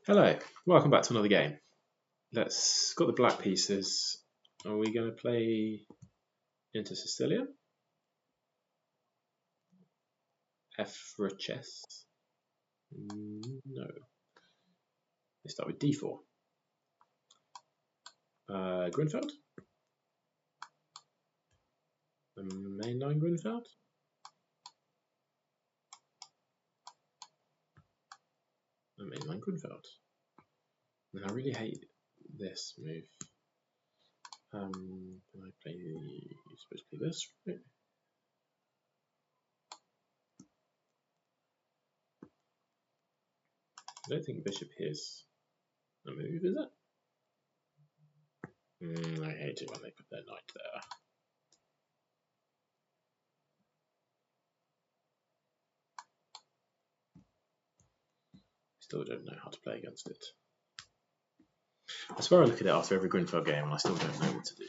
Hello, welcome back to another game. Let's got the black pieces. Are we going to play into Sicilian? F for a chess? No. Let's start with D4. Grünfeld? The mainline Grünfeld? The mainline Grünfeld. And I really hate this move. Can I play you're supposed to play this, right? I don't think bishop here is a move, is it? I hate it when they put their knight there. Still don't know how to play against it. I swear I look at it after every Grünfeld game and I still don't know what to do.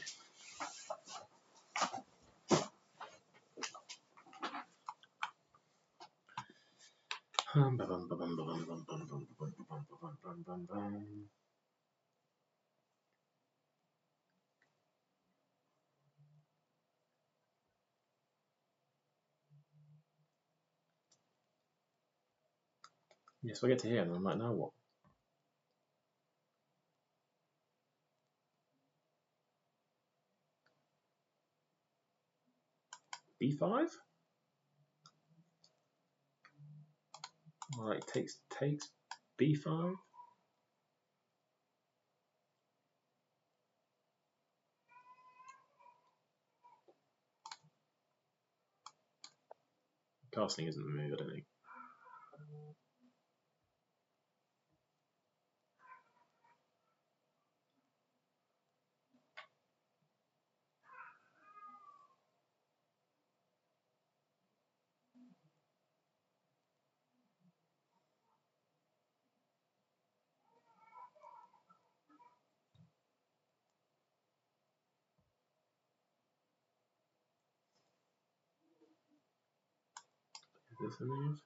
Yes, I get to here and I'm like, now what? B5? Alright, takes B5. Castling isn't the move, I don't think. Is this a move?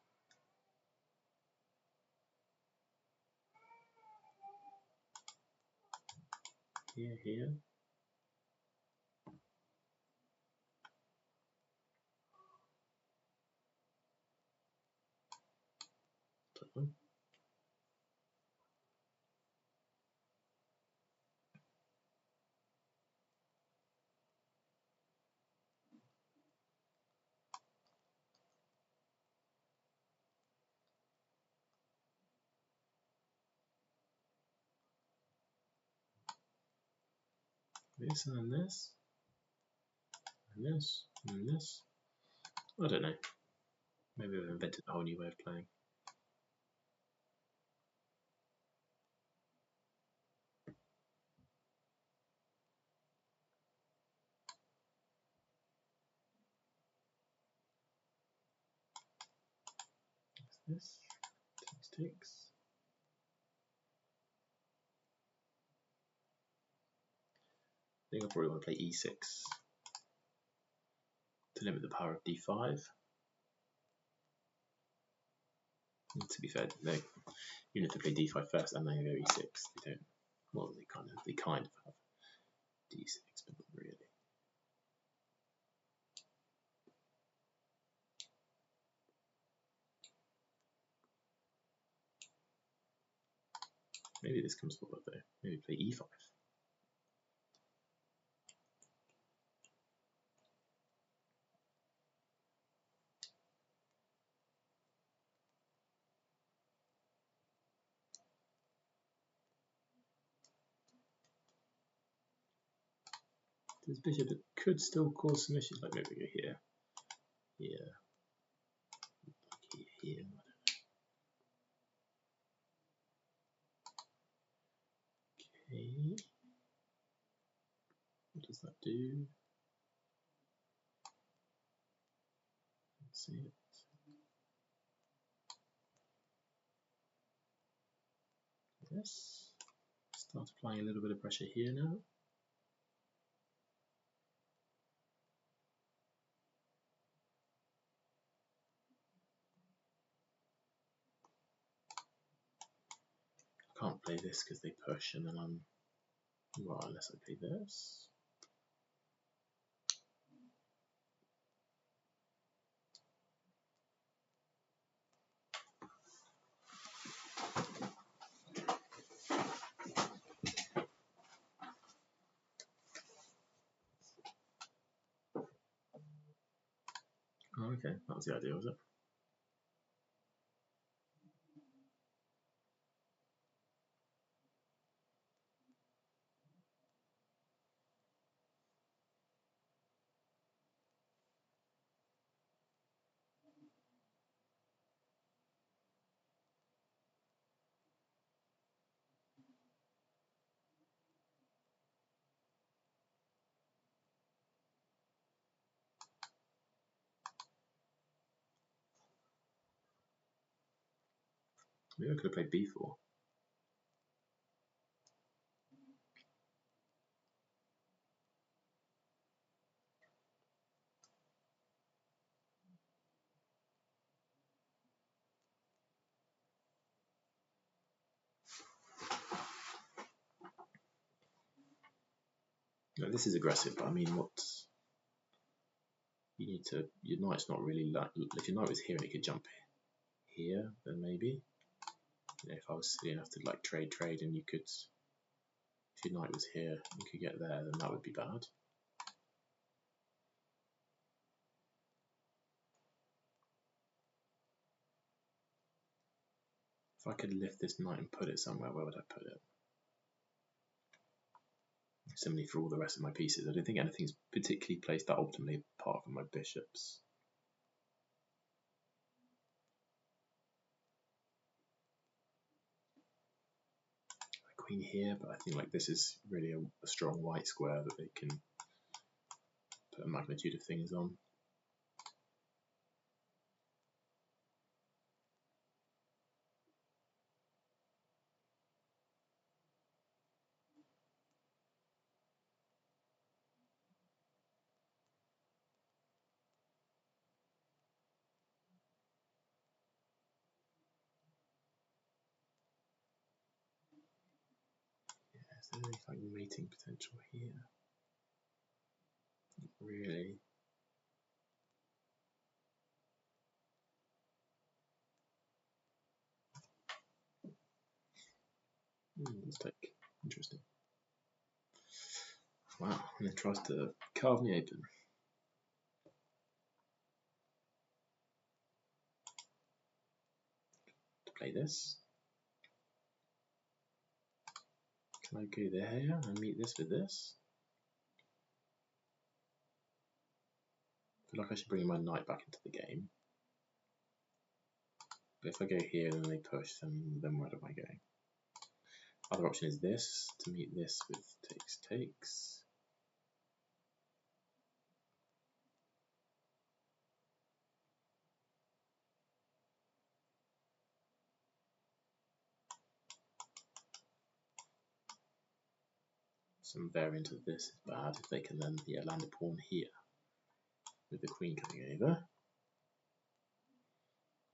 Here. Don't know. This and then this. And this. And this. I don't know. Maybe I've invented a whole new way of playing. This. Takes. I think I probably want to play E6 to limit the power of D5. And to be fair, you need to play D5 first and then go E6. They don't. Well, they kind of have D6, but not really. Maybe this comes forward though. Maybe play E5. This bishop could still cause some issues, like maybe go here, here, here. Okay. What does that do? Let's see it. Yes. Start applying a little bit of pressure here now. I can't play this because they push, and then I'm, well, unless I play this. Oh, okay, that was the idea, was it? Maybe I could have played b4. No, this is aggressive, but I mean, what you need to, your knight's not really like, if your knight was here and it could jump here, then maybe. You know, if I was silly enough to like trade and you could, if your knight was here and could get there, then that would be bad. If I could lift this knight and put it somewhere, where would I put it? Similarly for all the rest of my pieces, I don't think anything's particularly placed that optimally apart from my bishops. Queen here, but I think like this is really a strong white square that they can put a magnitude of things on. Yeah, is there any like mating potential here? Not really. Let's take. Interesting. Wow, and it tries to carve me open. To play this. Can I go there and meet this with this? I feel like I should bring my knight back into the game. But if I go here and then they push, then where am I going? Other option is this, to meet this with takes. Some variant of this is bad if they can then land a pawn here with the queen coming over.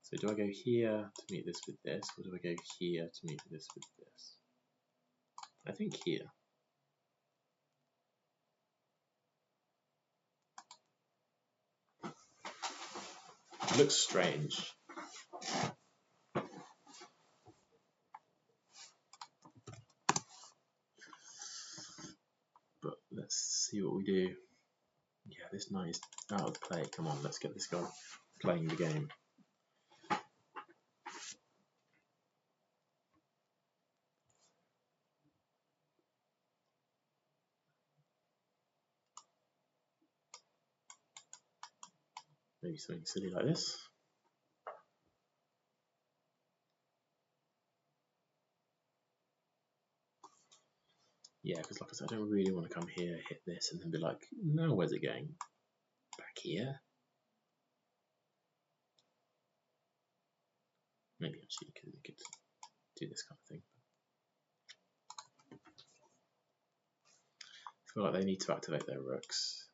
So do I go here to meet this with this, or do I go here to meet this with this? I think here. It looks strange. But let's see what we do. Yeah, this knight is out of play. Come on, let's get this guy playing the game. Maybe something silly like this. Yeah, because like I said, I don't really want to come here, hit this, and then be like, no, where's it going? Back here? Maybe actually we could do this kind of thing. I feel like they need to activate their rooks.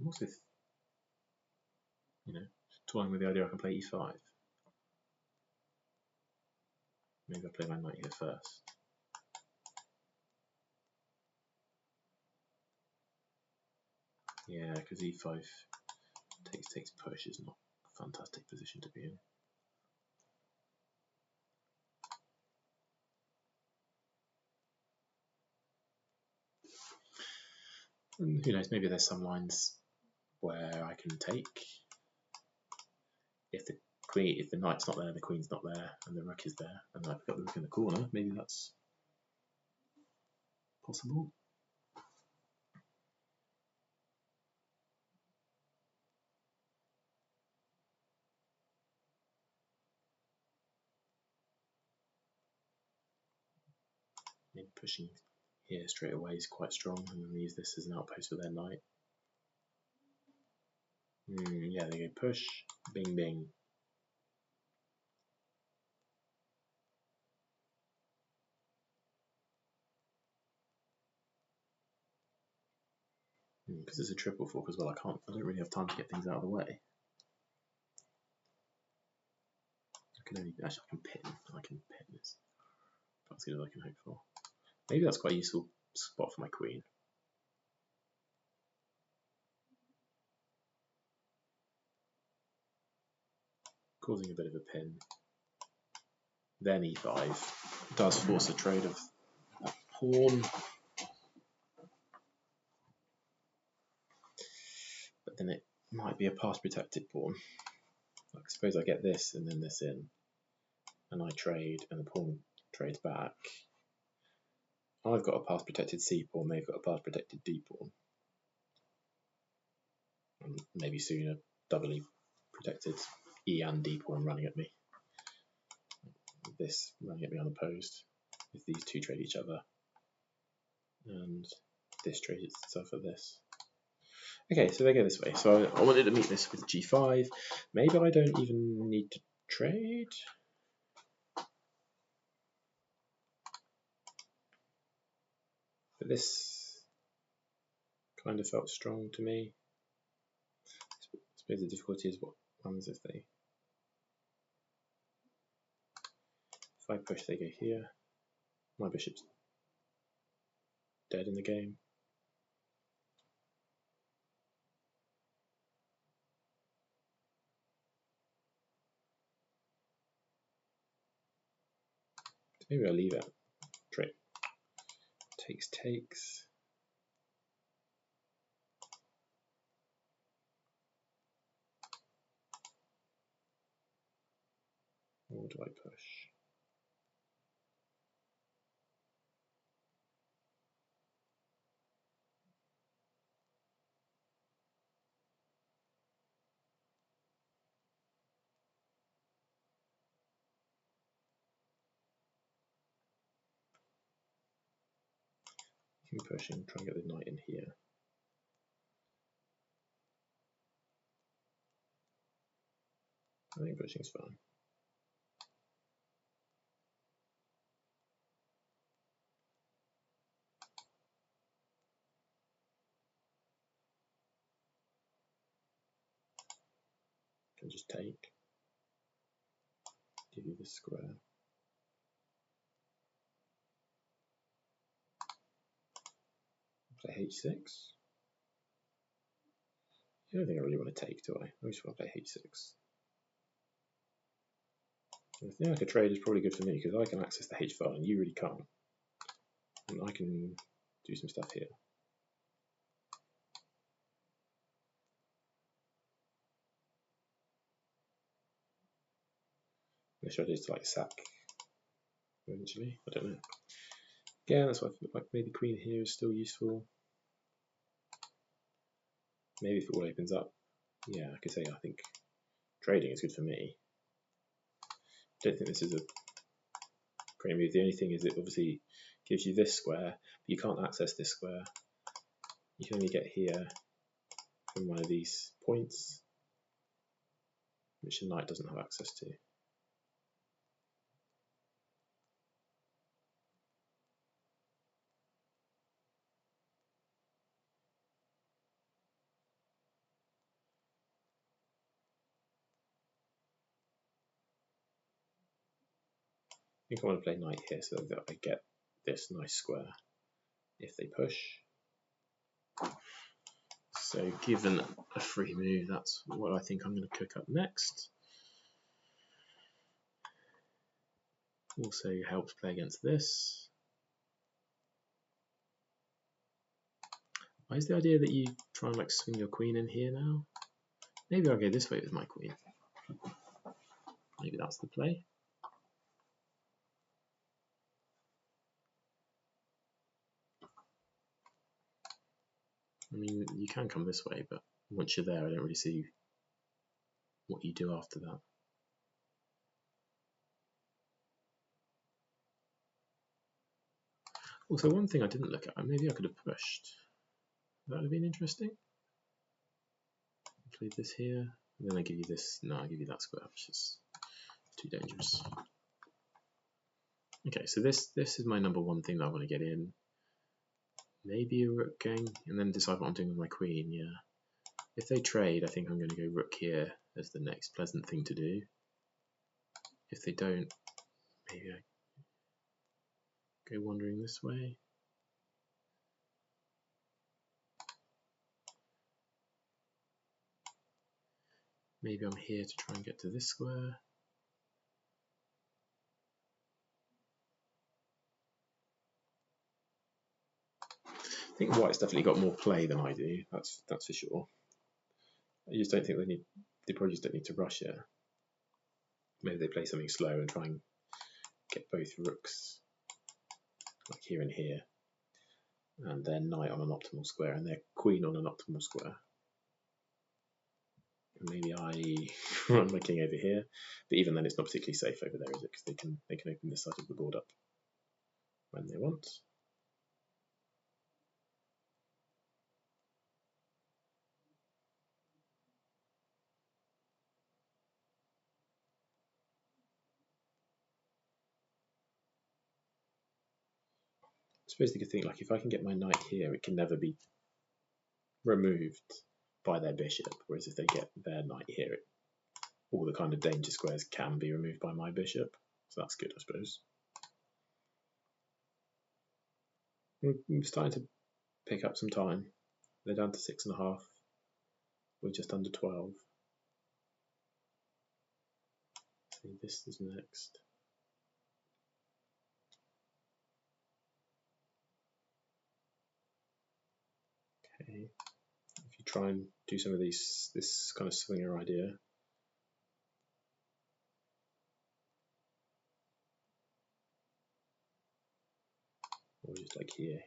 I'm also, toying with the idea I can play e5. Maybe I play my knight here first. Yeah, because e5 takes push is not a fantastic position to be in. And who knows, maybe there's some lines where I can take. If the knight's not there, the queen's not there, and the rook is there, and I've got the rook in the corner, maybe that's possible. Maybe pushing here straight away is quite strong, and then use this as an outpost for their knight. Yeah, they go push, bing bing. Because it's a triple fork as well, I don't really have time to get things out of the way. Actually I can pin this. About as good as I can hope for. Maybe that's quite a useful spot for my queen. Causing a bit of a pin. Then e5 does force a trade of a pawn. But then it might be a pass protected pawn. Like, suppose I get this and then this in, and I trade, and the pawn trades back. I've got a pass protected c pawn, they've got a pass protected d pawn. And maybe soon a doubly protected e and d pawn running at me. This running at me unopposed. If these two trade each other, and this trades itself at this. Okay, so they go this way. So I wanted to meet this with g5. Maybe I don't even need to trade. But this kind of felt strong to me. I suppose the difficulty is what happens if I push, they go here. My bishop's dead in the game. Maybe I'll leave it. Trade. Takes. Or do I push? Keep pushing, try and get the knight in here. I think pushing's fine. Can just take. Give you this square. Play h6. I don't think I really want to take, do I? I just want to play h6. I think like a trade is probably good for me because I can access the h file and you really can't. And I can do some stuff here. The strategy is to like sack eventually. I don't know. Yeah, that's why I feel like maybe queen here is still useful. Maybe if it all opens up, yeah, I could say I think trading is good for me. I don't think this is a great move. The only thing is it obviously gives you this square, but you can't access this square. You can only get here from one of these points, which the knight doesn't have access to. think I want to play knight here so that I get this nice square if they push. So given a free move, that's what I think I'm going to cook up next. Also helps play against this. Why is the idea that you try and like swing your queen in here now? Maybe I'll go this way with my queen. Maybe that's the play. I mean, you can come this way, but once you're there, I don't really see what you do after that. Also, one thing I didn't look at, maybe I could have pushed. That would have been interesting. Played this here, and then I give you this. No, I give you that square, which is too dangerous. Okay, so this is my number one thing that I want to get in. Maybe a rook game, and then decide what I'm doing with my queen. Yeah. If they trade, I think I'm going to go rook here as the next pleasant thing to do. If they don't, maybe I go wandering this way. Maybe I'm here to try and get to this square. I think White's definitely got more play than I do. That's for sure. I just don't think they probably just don't need to rush it. Maybe they play something slow and try and get both rooks like here and here, and their knight on an optimal square and their queen on an optimal square. And maybe I run my king over here, but even then it's not particularly safe over there, is it? Because they can open this side of the board up when they want. I suppose they could think, like, if I can get my knight here, it can never be removed by their bishop, whereas if they get their knight here, all the kind of danger squares can be removed by my bishop, so that's good, I suppose. We're starting to pick up some time. They're down to 6.5. We're just under 12. So this is next. Okay. If you try and do some of this kind of swinger idea. Or just like here.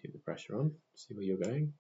Keep the pressure on, see where you're going.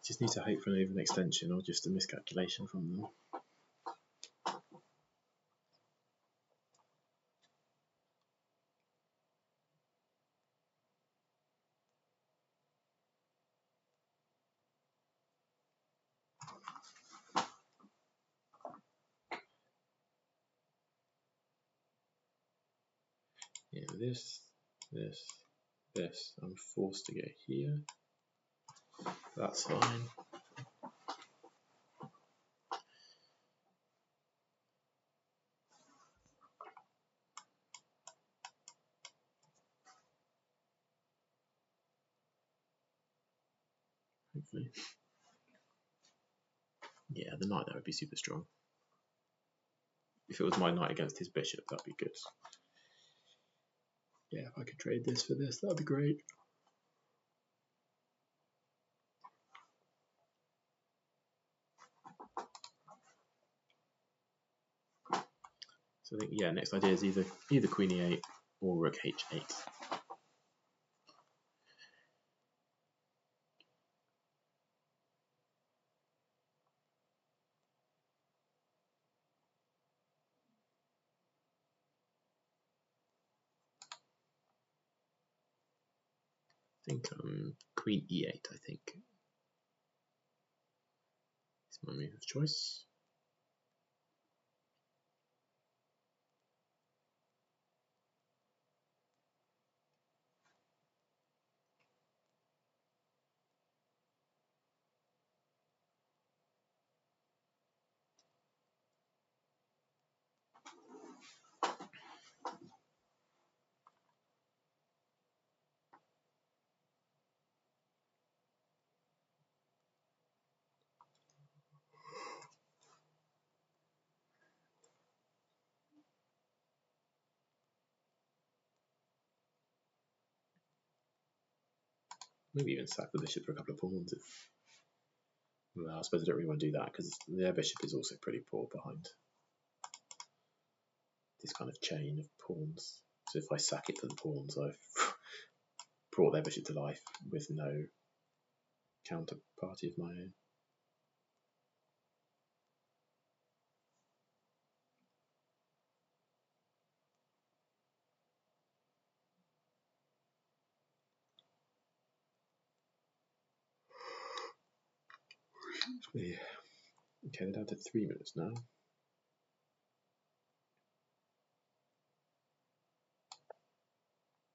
Just need to hope for an overextension or just a miscalculation from them. Yeah, this. I'm forced to go here. That's fine. Hopefully. Yeah, the knight there would be super strong. If it was my knight against his bishop, that'd be good. Yeah, if I could trade this for this, that'd be great. So I think, yeah, next idea is either queen e8 or rook h8. I think queen e8, I think, is my move of choice. Maybe even sack the bishop for a couple of pawns. Well, I suppose I don't really want to do that because their bishop is also pretty poor behind this kind of chain of pawns. So if I sack it for the pawns, I've brought their bishop to life with no counterparty of my own. Okay, they're down to 3 minutes now.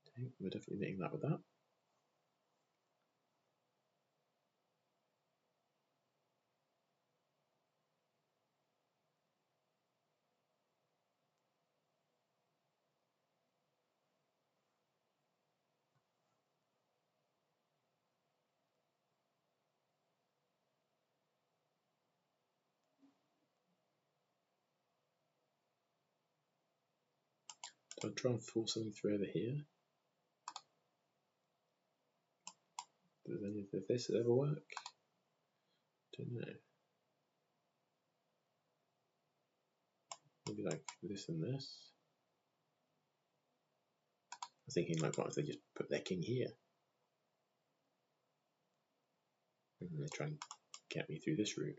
Okay, we're definitely meeting that with that. Do I try and force something through over here? Does any of this ever work? Don't know. Maybe like this and this. I was thinking like, what if they just put their king here? And they try and get me through this route.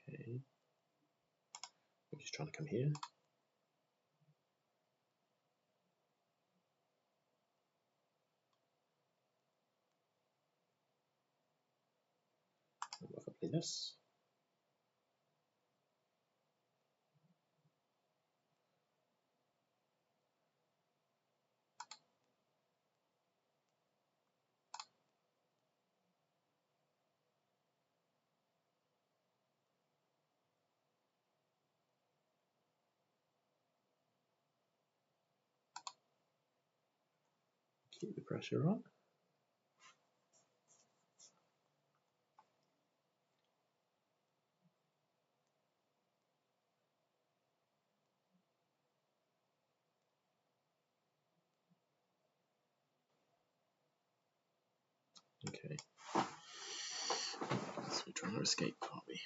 Okay. I'm just trying to come here. What if I play this? Keep the pressure on. Okay. So we're trying to escape, aren't we?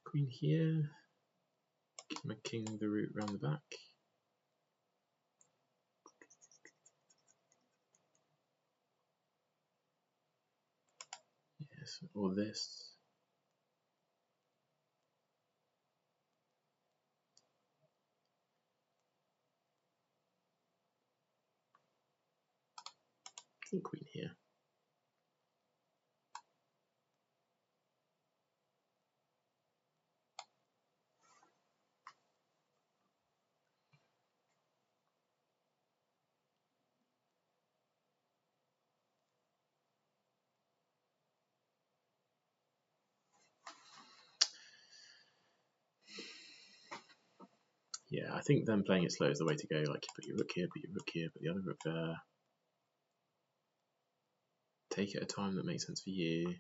Queen here. Give my king the route around the back. Yes, or this. And queen here. Yeah, I think them playing it slow is the way to go. Like, put your rook here, put your rook here, put the other rook there. Take it at a time that makes sense for you.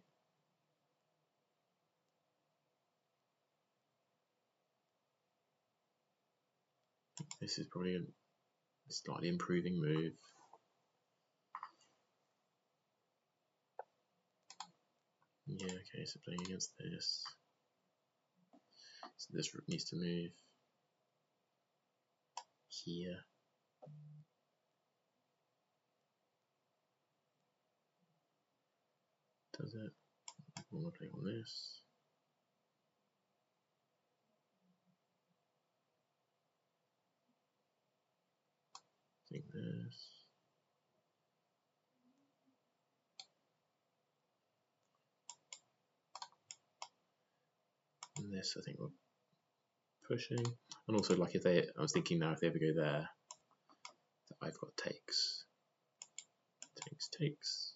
This is probably Slightly improving move. Yeah, okay, so playing against this. So this rook needs to move here. Does it? I want to play on this. I think this. And this, I think we're pushing. And also, like if they, I was thinking now if they ever go there, that I've got takes. Takes.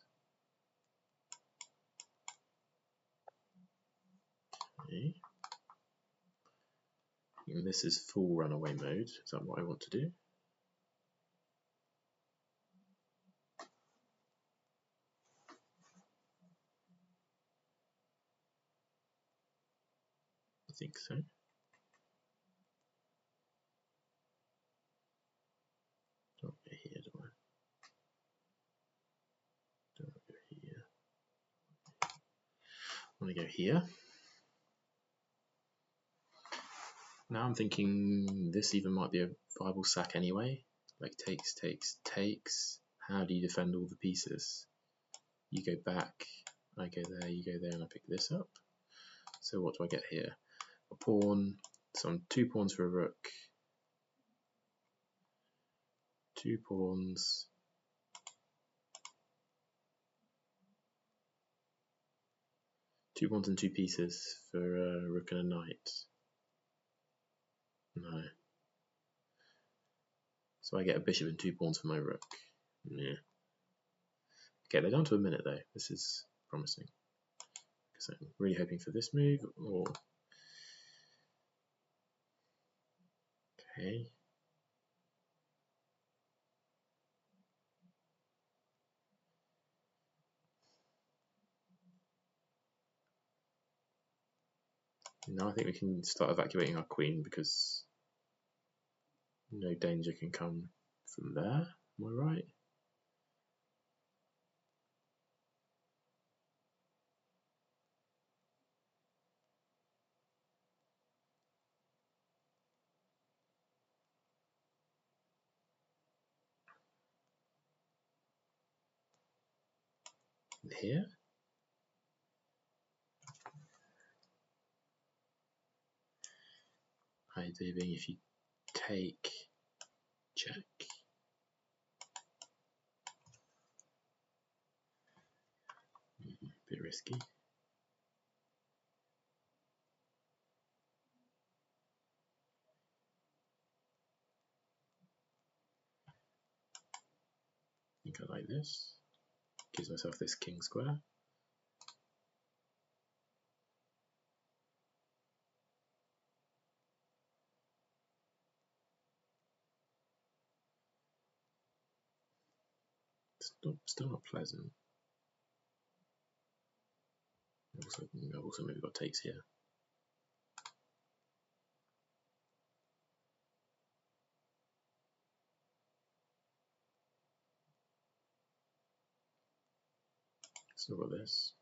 Okay. And this is full runaway mode. Is that what I want to do? I think so. Don't go here, do I? Don't go here. I want to go here. Now I'm thinking this even might be a viable sack anyway. Like takes. How do you defend all the pieces? You go back, I go there, you go there, and I pick this up. So what do I get here? A pawn. So I'm 2 pawns for a rook. 2 pawns. Two pawns and 2 pieces for a rook and a knight. No. So I get a bishop and 2 pawns for my rook. Yeah. Okay, they're down to a minute though. This is promising. Because I'm really hoping for this move, or... Okay. Now I think we can start evacuating our queen because no danger can come from there. Am I right? And here? Hi, David, if you take, check. Bit risky. I think I like this. Gives myself this king square. Still not pleasant. I've also maybe got takes here. Still got this.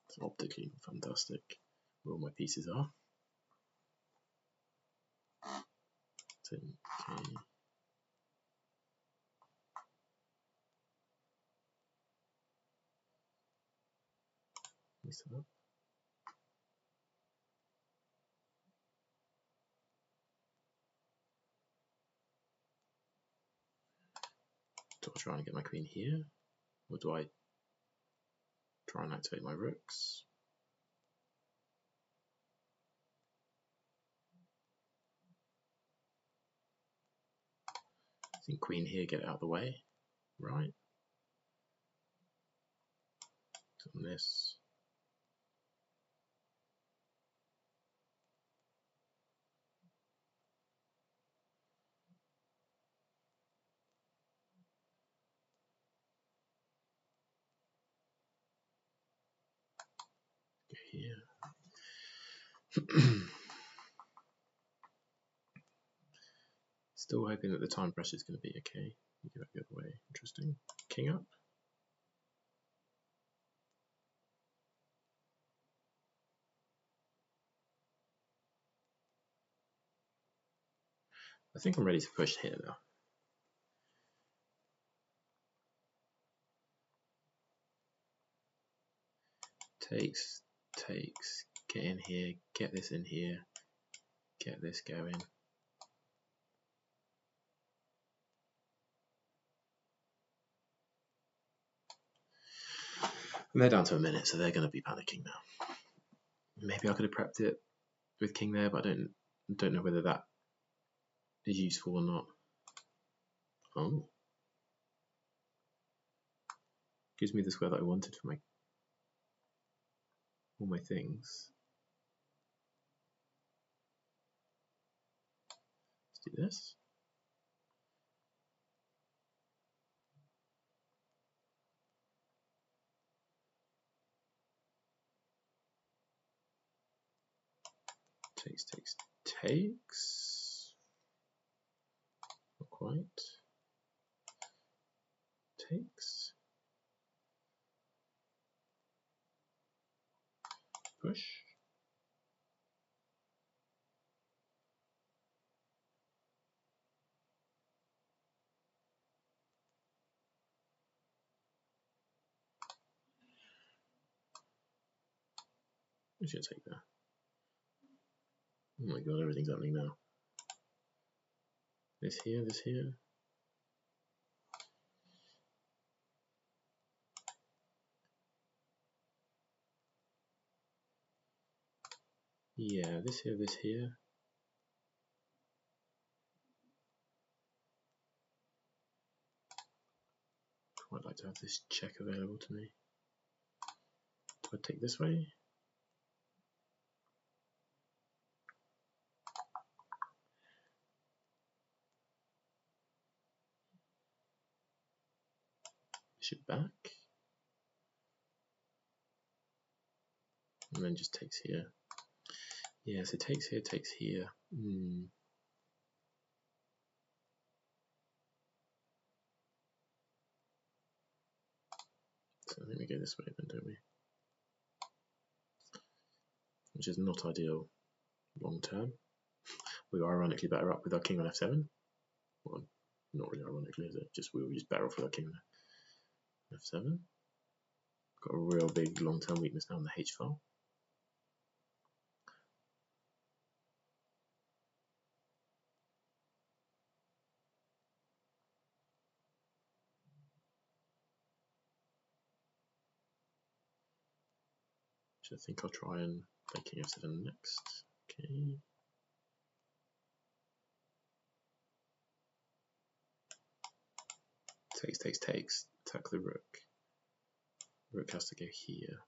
It's optically fantastic where all my pieces are. So, okay. Mix it up. Do I try and get my queen here? Or do I try and activate my rooks? I think queen here, get it out of the way, right? On this. Still hoping that the time pressure is going to be okay. You go the other way. Interesting. King up. I think I'm ready to push here now. Takes, get in here, get this in here, get this going. And they're down to a minute, so they're going to be panicking now. Maybe I could have prepped it with king there, but I don't know whether that is useful or not. Oh. Gives me the square that I wanted for all my things. Let's do this. Takes. Not quite. Takes. Push. I'm just going to take that. Oh my god, everything's happening now. This here, this here. Yeah, this here, this here. I'd like to have this check available to me. Do I take this way? Bishop back. And then just takes here. Yeah, so takes here, takes here. So I think we go this way then, don't we? Which is not ideal long term. We were ironically better up with our king on f7. Well, not really ironically, is it? We were just better off with our king on f7. Got a real big long-term weakness now on the h file. Which I think I'll try and play king f7 next. Okay. Takes. Attack the rook. Rook has to go here.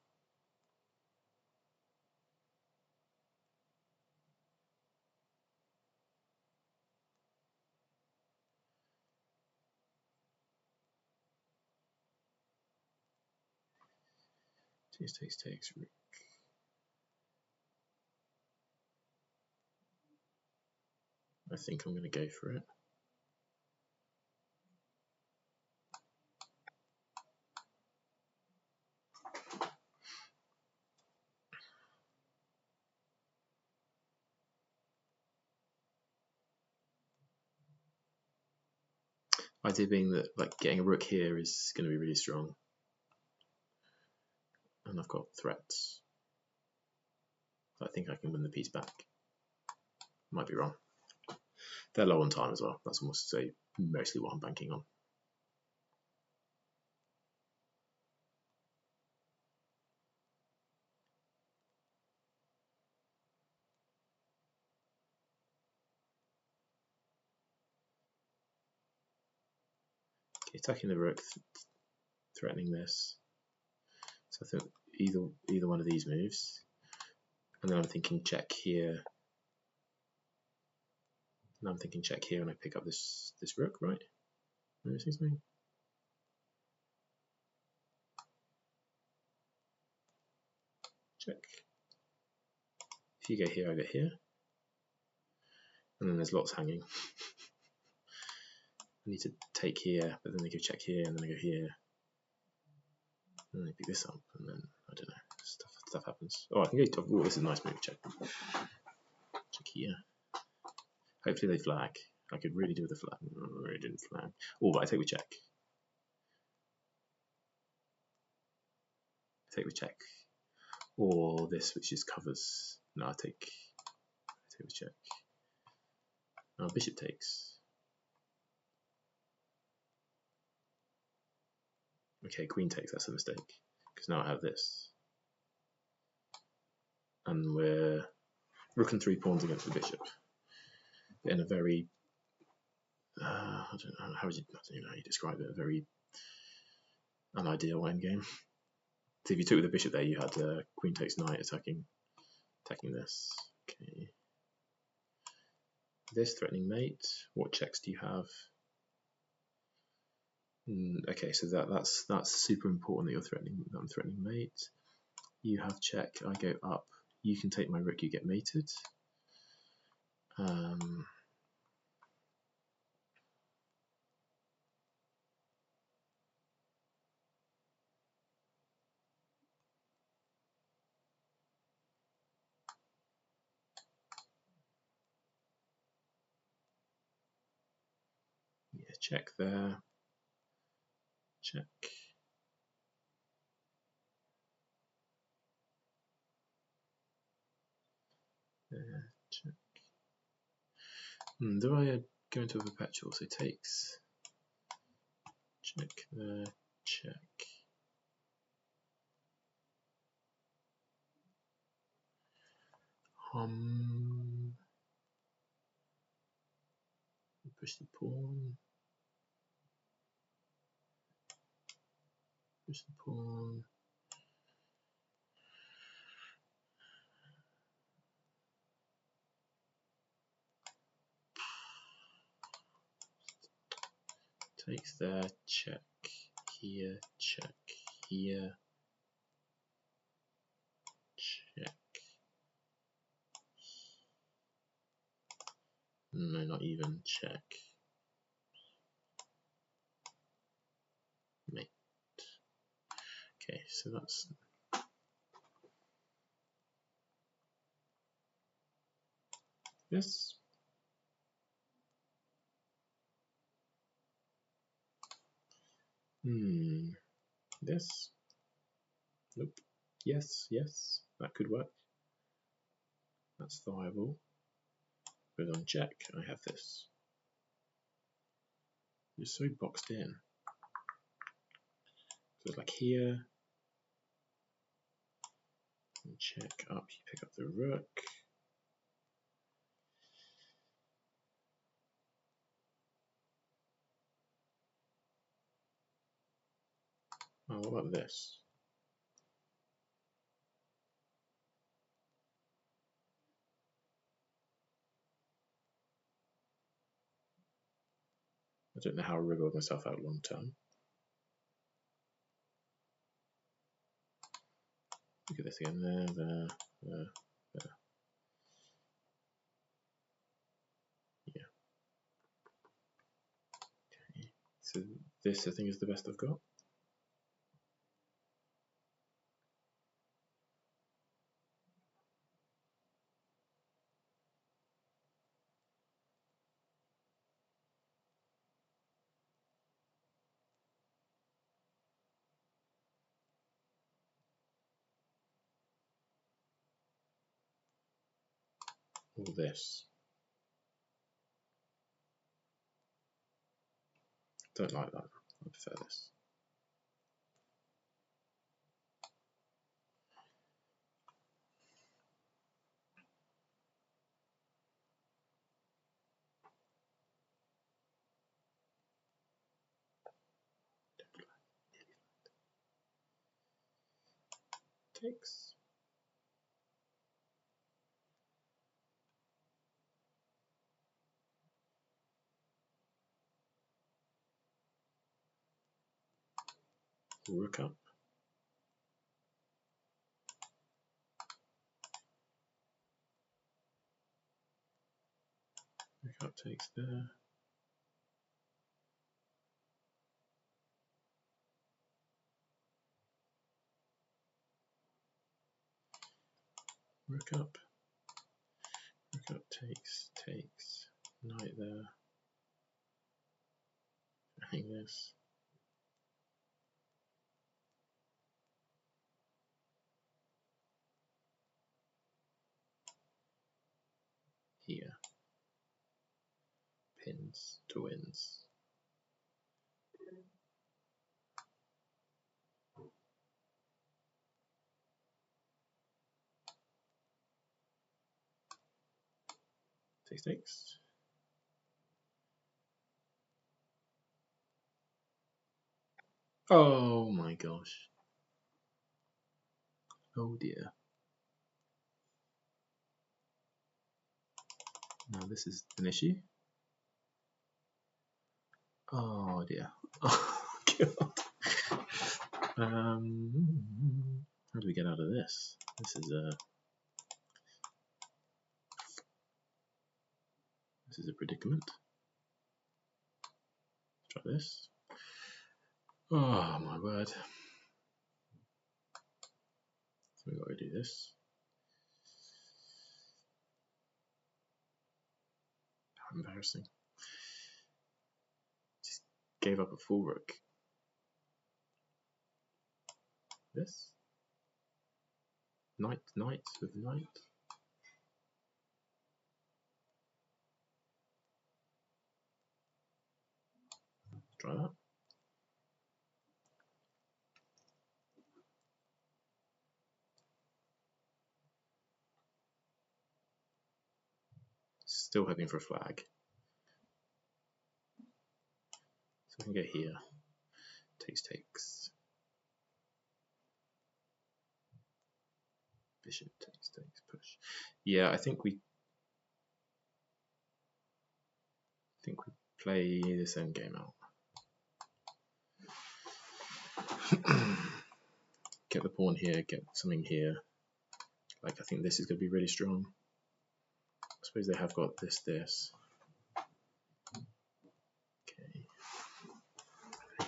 Takes, rook. I think I'm going to go for it. Idea being that like getting a rook here is going to be really strong. And I've got threats. I think I can win the piece back. Might be wrong. They're low on time as well. That's almost say mostly what I'm banking on. Okay, attacking the rook, threatening this. So I think either one of these moves. And then I'm thinking check here. And I'm thinking check here and I pick up this rook, right? Excuse me. Check. If you go here, I go here. And then there's lots hanging. I need to take here, but then they go check here, and then I go here. And then they pick this up, and then, I don't know, stuff happens. Oh, I can go to, oh, this is a nice move, check. Check here. Hopefully they flag. I could really do with the flag. No, it didn't flag. Oh, but I take with check. I take with check. Or this, which just covers. No, I take with check. Now bishop takes. Okay, queen takes, that's a mistake. Because now I have this. And we're rook and 3 pawns against the bishop. In a very, I don't know, I don't know how you describe it, a very unideal endgame. So if you took with the bishop there, you had queen takes knight attacking this. Okay. This threatening mate. What checks do you have? Okay, so that's super important that you're threatening. I'm threatening mate. You have check. I go up. You can take my rook. You get mated. Yeah, check there. Check. There. Check. Do I go into a perpetual? So takes. Check there. Check. Push the pawn. Push the pawn. Takes there. Check. Here. Check. Here. Check. No, not even. Check. Mate. Okay, so that's this. This. Nope. Yes, yes, that could work. That's viable. But on check, I have this. You're so boxed in. So it's like here. And check up, you pick up the rook. Oh, what about this? I don't know how I wriggled myself out long term. Look at this again. There. Yeah. Okay. So this, I think, is the best I've got. Or this. Don't like that. I prefer this. Takes. Rook up. Rook takes there. Rook up takes, knight there. I think this. Here. Pins to wins. Takes. Oh my gosh. Oh dear. Now this is an issue. Oh dear. Oh god. How do we get out of this? This is a predicament. Let's try this. Oh my word. So we've got to do this. How embarrassing. Just gave up a full rook. This. Knight with knight. Try that. Still hoping for a flag. So I can get here. Takes. Bishop takes, push. Yeah, I think we play this endgame out. Get the pawn here, get something here. Like, I think this is going to be really strong. I suppose they have got this. Okay.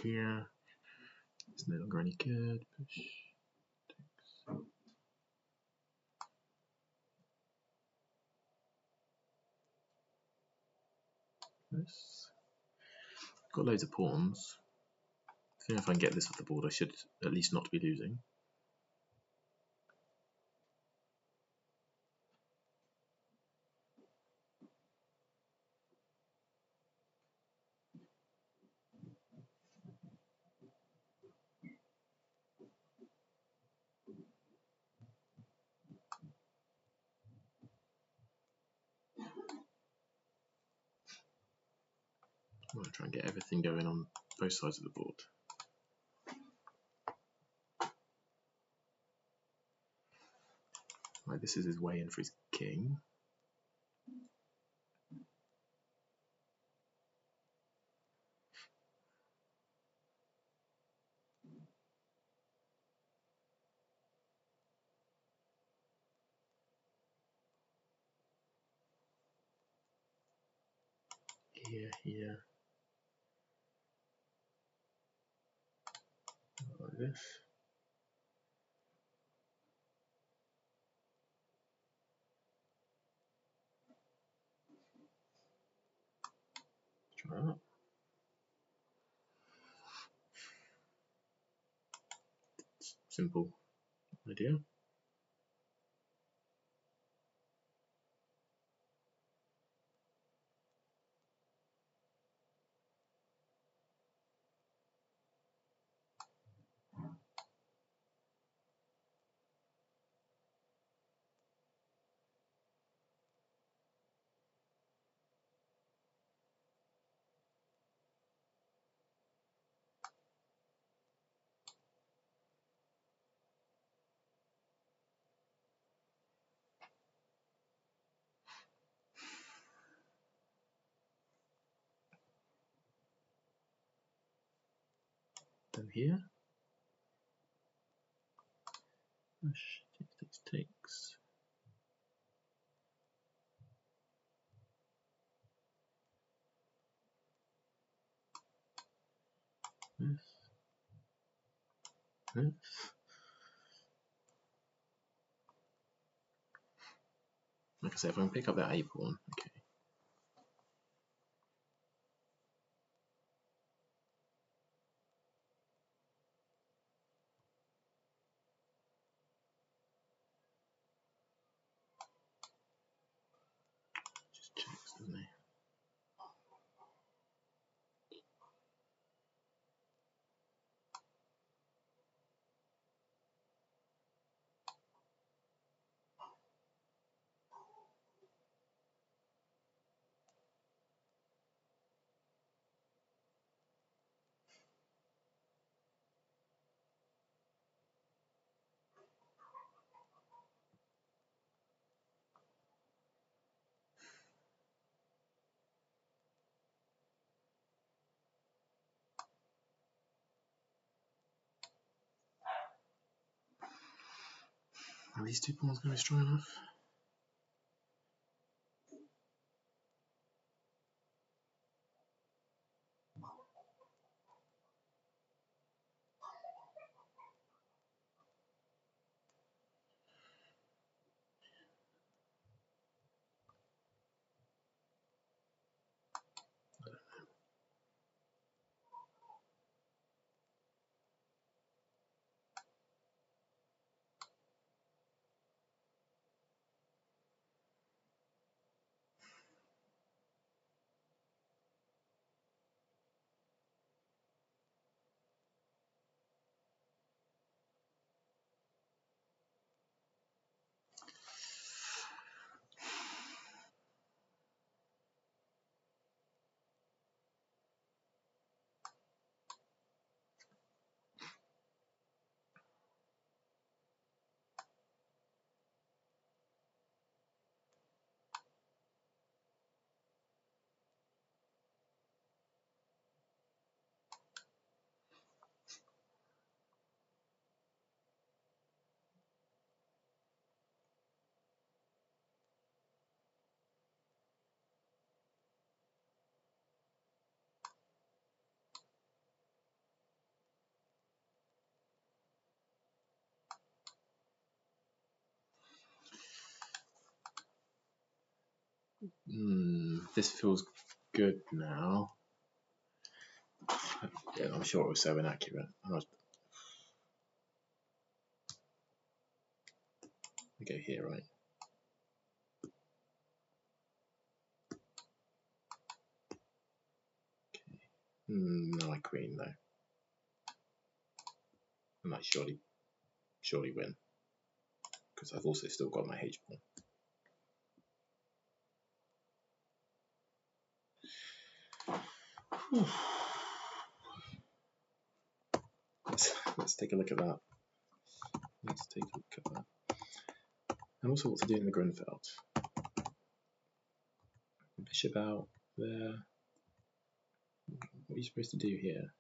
Here. It's no longer any good. Push. Takes. This. Got loads of pawns. I think if I can get this off the board, I should at least not be losing. I'm going to try and get everything going on both sides of the board. Right, this is his way in for his king. Here. Like this. Try that. Simple idea. Then here. Push. Takes. Like I said, if I can pick up that A pawn, okay. Just checks, doesn't he? Are these two pawns going to be strong enough? This feels good now. Yeah, I'm sure it was so inaccurate. I go here, right? No, I queen though. I might surely win because I've also still got my H pawn. Let's take a look at that. Let's take a look at that. And also what to do in the Grünfeld. Bishop out there. What are you supposed to do here?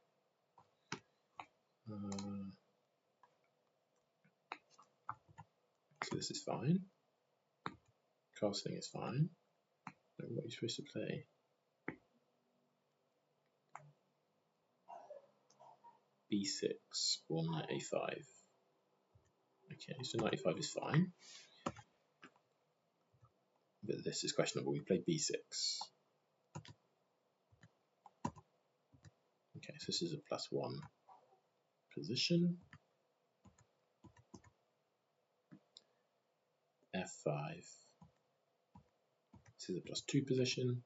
So this is fine. Castling is fine. But what are you supposed to play? B6 or knight A5. Okay, so knight A5 is fine. But this is questionable. We play B6. Okay, so this is a +1 position. F5. This is a +2 position.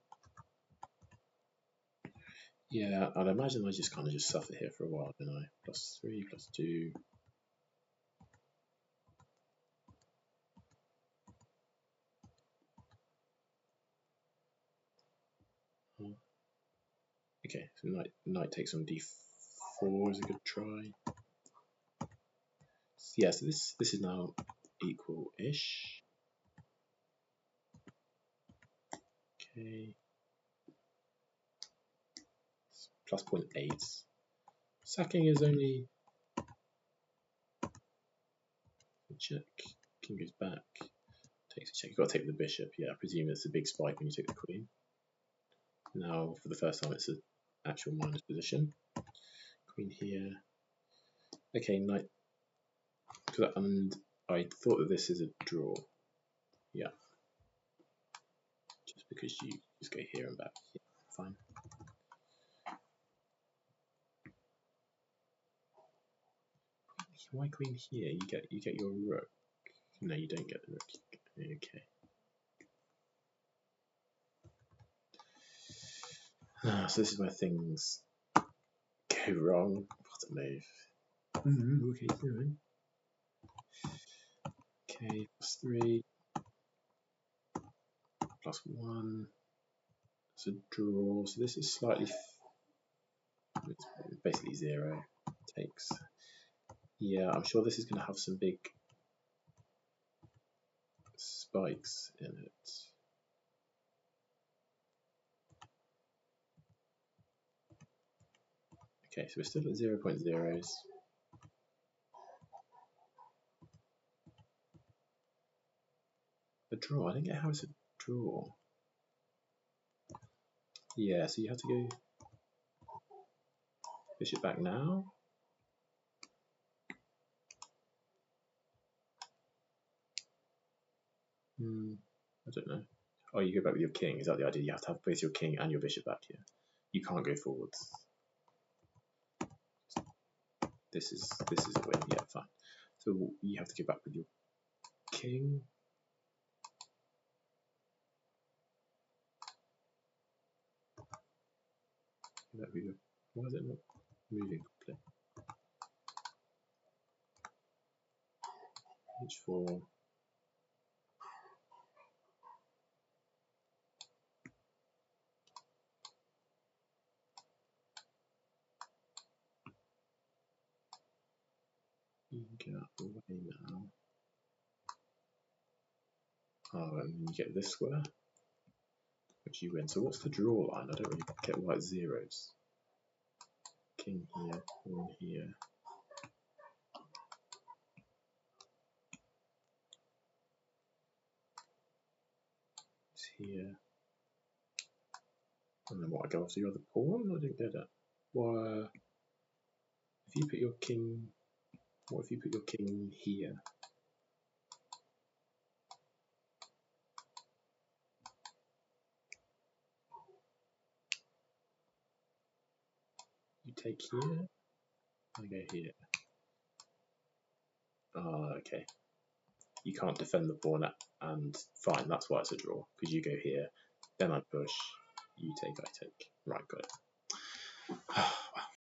Yeah, I'd imagine I just kind of just suffer here for a while, don't I? +3, +2. Okay, so knight takes on d4 is a good try. Yeah, so this is now equal-ish. Okay. It's +0.8. Sacking is only a check. King goes back. Takes a check. You've got to take the bishop. Yeah, I presume it's a big spike when you take the queen. Now, for the first time, it's an actual minus position. queen here. Okay, knight. And I thought that this is a draw. Yeah. Just because you just go here and back. Yeah, fine. Why queen here? You get your rook. No, you don't get the rook. Okay. So this is where things go wrong. What a move. Okay, fine. Okay, +3, +1. It's a draw. So this is slightly. It's basically 0. Takes. Yeah, I'm sure this is going to have some big spikes in it. Okay, so we're still at 0.0s. A draw. I don't get how it's a draw. Yeah, so you have to go bishop back now. I don't know. Oh, you go back with your king. Is that the idea? You have to have both your king and your bishop back here. You can't go forwards. This is a win. Yeah, fine. So you have to go back with your king. Why is it not moving properly? H4. You can get out of the way now. Oh, and you get this square, which you win. So what's the draw line? I don't really get white zeros. King here, pawn here. It's here. And then what, I go after your other pawn? I didn't get it. Why? If you put your king, what if you put your king here? You take here, I go here. Ah, okay. You can't defend the pawn, and fine, that's why it's a draw, because you go here, then I push, you take, I take. Right, got it.